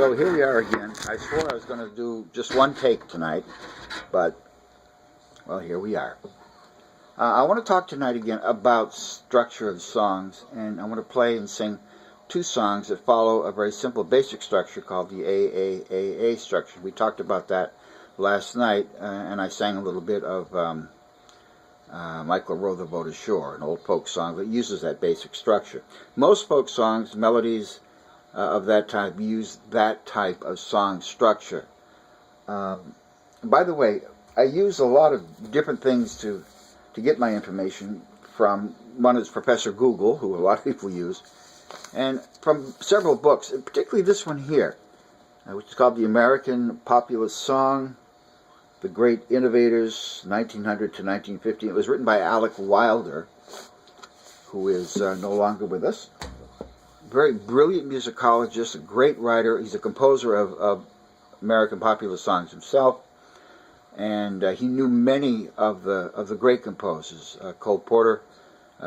So here we are again. I swore I was going to do just one take tonight, but, well, here we are. I want to talk tonight again about structure of songs, and I want to play and sing two songs that follow a very simple basic structure called the AAAA structure. We talked about that last night, and I sang a little bit of Michael Row the Boat Ashore, an old folk song that uses that basic structure. Most folk songs, melodies of that type, use that type of song structure. By the way, I use a lot of different things to get my information from. One is Professor Google, who a lot of people use, and from several books, and particularly this one here, which is called The American Populist Song, The Great Innovators, 1900 to 1950. It was written by Alec Wilder, who is no longer with us. Very brilliant musicologist, a great writer. He's a composer of American popular songs himself, and he knew many of the great composers, Cole Porter,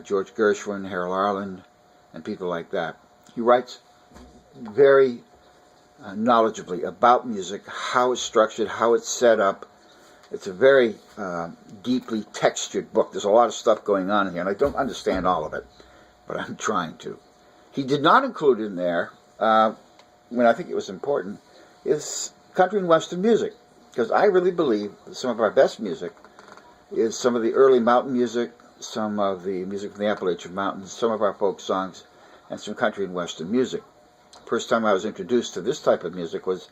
George Gershwin, Harold Arlen, and people like that. He writes very knowledgeably about music, how it's structured, how it's set up. It's a very deeply textured book. There's a lot of stuff going on here, and I don't understand all of it, but I'm trying to. He did not include in there, when I think it was important, is country and western music, because I really believe that some of our best music is some of the early mountain music, some of the music from the Appalachian Mountains, some of our folk songs, and some country and western music. First time I was introduced to this type of music was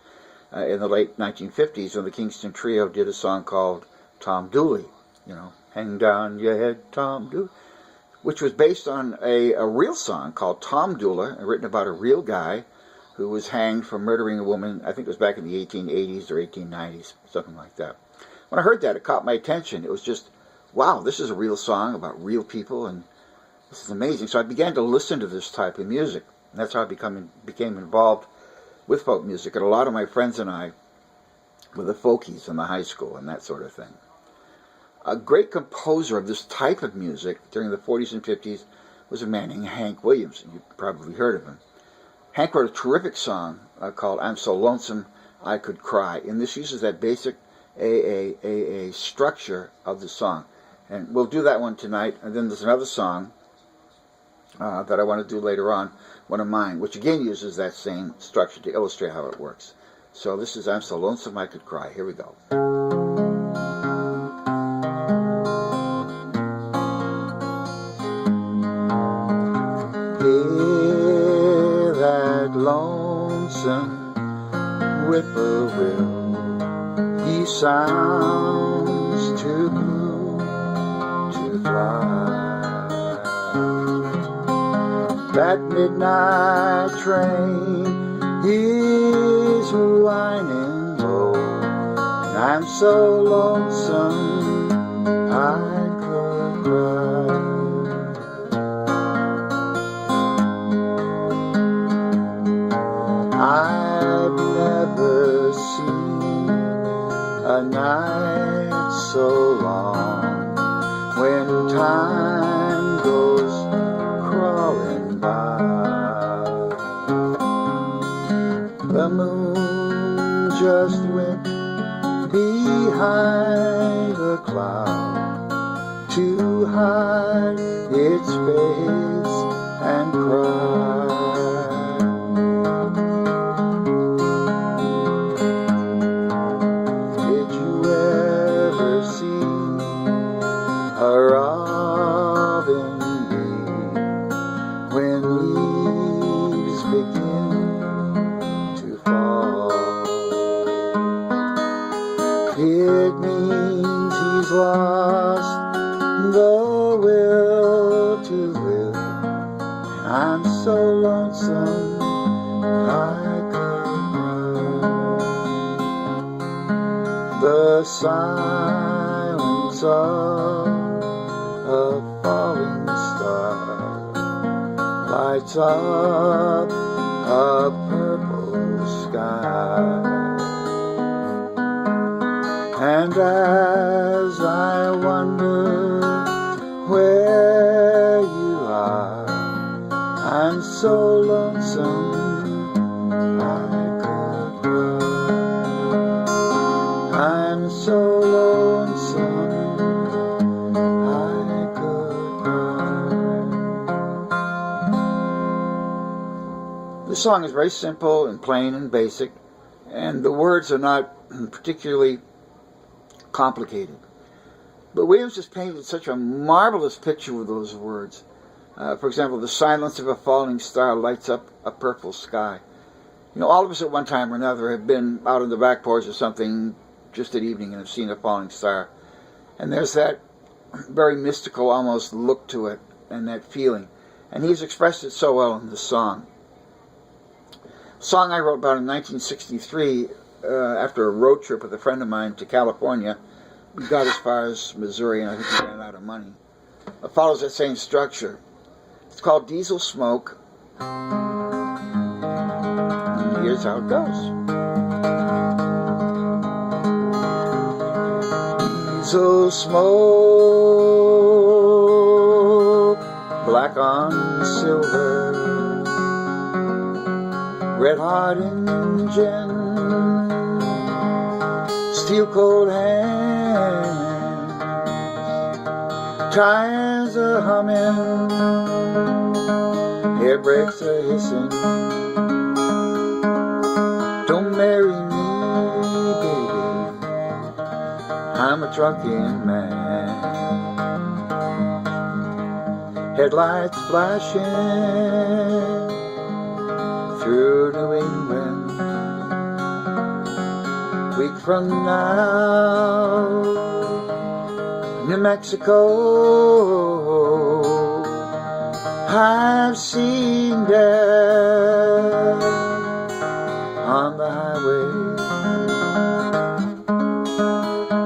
in the late 1950s when the Kingston Trio did a song called Tom Dooley, hang down your head, Tom Dooley, which was based on a real song called Tom Dooley, written about a real guy who was hanged for murdering a woman. I think it was back in the 1880s or 1890s, something like that. When I heard that, it caught my attention. It was just, wow, this is a real song about real people, and this is amazing. So I began to listen to this type of music, and that's how I became involved with folk music. And a lot of my friends and I were the folkies in the high school and that sort of thing. A great composer of this type of music during the 40s and 50s was a man named Hank Williams. You've probably heard of him. Hank wrote a terrific song called I'm So Lonesome I Could Cry, and this uses that basic AAAA structure of the song. And we'll do that one tonight, and then there's another song that I want to do later on, one of mine, which again uses that same structure to illustrate how it works. So this is I'm So Lonesome I Could Cry. Here we go. Hear that lonesome whippoorwill, he sounds too blue to fly. That midnight train is whining low, and I'm so lonesome I could cry. I've never seen a night so long when time goes crawling by. The moon just went behind a cloud to hide its face and cry. A robin bee when leaves begin to fall. It means he's lost the will to live, and I'm so lonesome I could cry. The silence of a falling star lights up a purple sky, and as I wonder where you are, I'm so lonesome I could song is very simple and plain and basic, and the words are not particularly complicated. But Williams just painted such a marvelous picture with those words. For example, the silence of a falling star lights up a purple sky. You know, all of us at one time or another have been out on the back porch or something just at evening and have seen a falling star. And there's that very mystical almost look to it and that feeling. And he's expressed it so well in the song. A song I wrote about in 1963 after a road trip with a friend of mine to California. We got as far as Missouri and I think we ran out of money. It follows that same structure. It's called Diesel Smoke. And here's how it goes. Diesel smoke, black on silver, red hot engine, steel cold hands, tires a humming, air brakes a hissing. Don't marry me, baby, I'm a trucking man. Headlights flashing through New England. Week from now, New Mexico. I've seen death on the highway,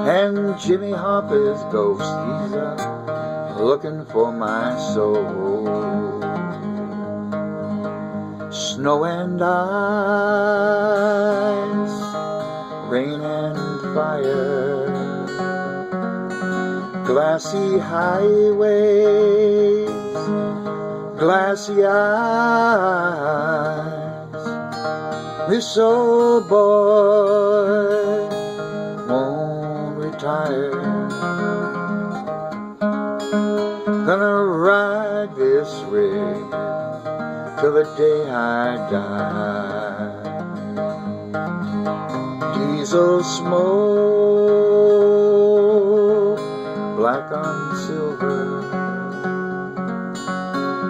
and Jimmy Hoffa's ghost, he's looking for my soul. Snow and ice, rain and fire, glassy highways, glassy eyes. This old boy won't retire. Gonna ride this rig till the day I die. Diesel smoke, black on silver,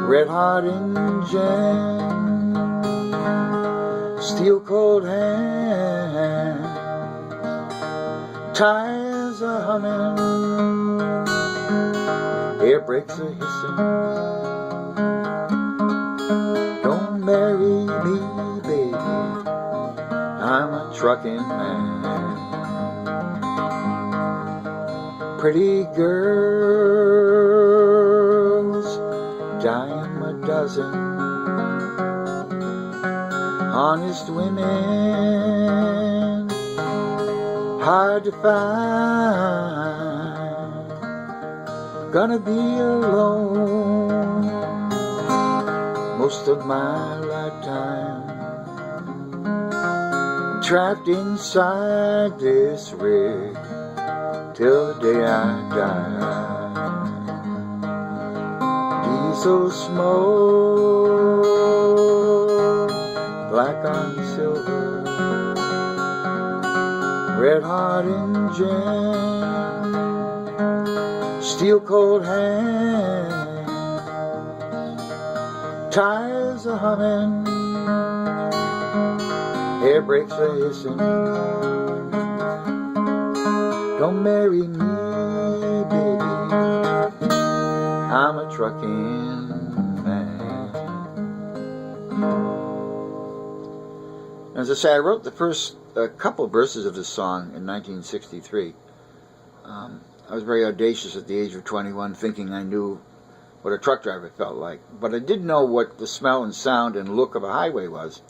red hot engine, steel cold hand, tires a humming, air brakes a hissing. Don't marry me, baby, I'm a trucking man. Pretty girls, dime a dozen. Honest women, hard to find. Gonna be alone most of my lifetime, trapped inside this rig till the day I die. Diesel smoke, black on silver, red hot engine, steel cold hand, tires a humming, air brakes a hissing. Don't marry me, baby, I'm a trucking man. As I say, I wrote the first couple verses of this song in 1963. I was very audacious at the age of 21, thinking I knew what a truck driver felt like. But I did know what the smell and sound and look of a highway was.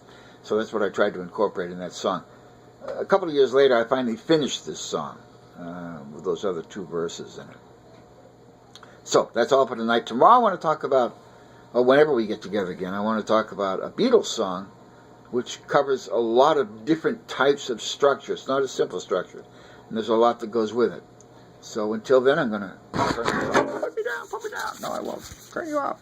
So that's what I tried to incorporate in that song. A couple of years later, I finally finished this song with those other two verses in it. So that's all for tonight. Tomorrow I want to talk about, or whenever we get together again, I want to talk about a Beatles song which covers a lot of different types of structure. It's not a simple structure, and there's a lot that goes with it. So until then, I'm going to turn this off. Put me down. No, I won't. Turn you off.